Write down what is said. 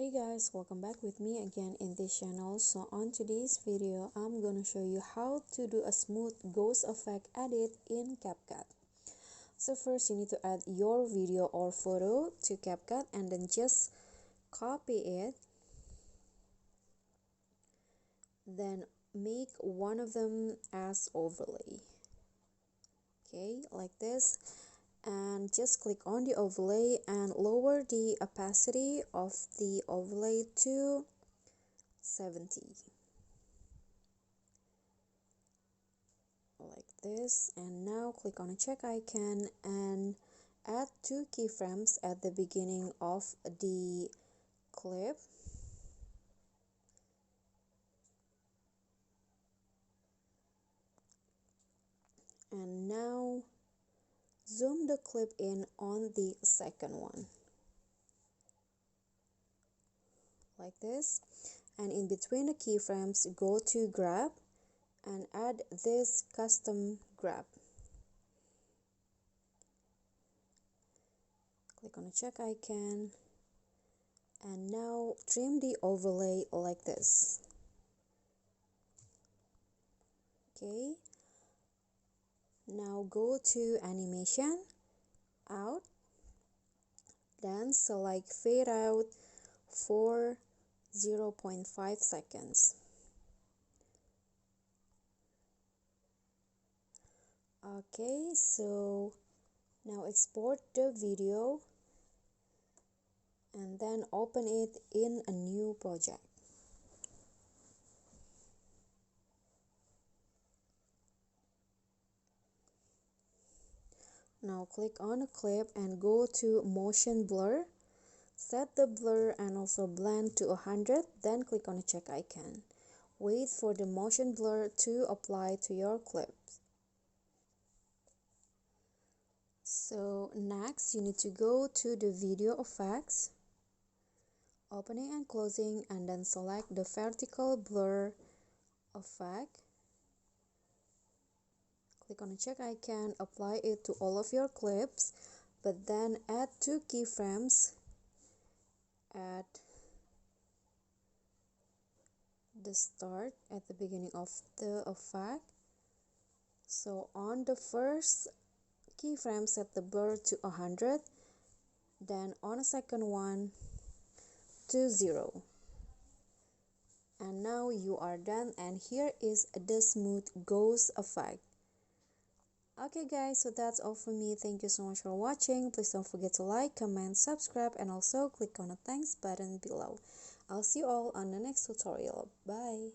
Hey guys, welcome back with me again in this channel. So on today's video, I'm gonna show you how to do a smooth ghost effect edit in CapCut. So first you need to add your video or photo to CapCut and then just copy it. Then make one of them as overlay. Okay, like this. And just click on the overlay and lower the opacity of the overlay to 70, like this. And now click on a check icon and add 2 keyframes at the beginning of the clip. And now zoom the clip in on the second one, like this. And in between the keyframes, go to grab and add this custom grab. Click on the check icon and now trim the overlay like this. Okay, now go to animation, out, then select fade out for 0.5 seconds. Okay, so now export the video and then open it in a new project. Now click on a clip and go to motion blur. Set the blur and also blend to 100, then click on the check icon. Wait for the motion blur to apply to your clip. So next you need to go to the video effects, opening and closing, and then select the vertical blur effect. Click on the check icon, apply it to all of your clips, but then add 2 keyframes at the start, at the beginning of the effect. So on the first keyframe, set the blur to 100, then on a second one to 0. And now you are done, and here is the smooth ghost effect. Okay guys, so that's all for me. Thank you so much for watching. Please don't forget to like, comment, subscribe, and also click on the thanks button below. I'll see you all on the next tutorial. Bye.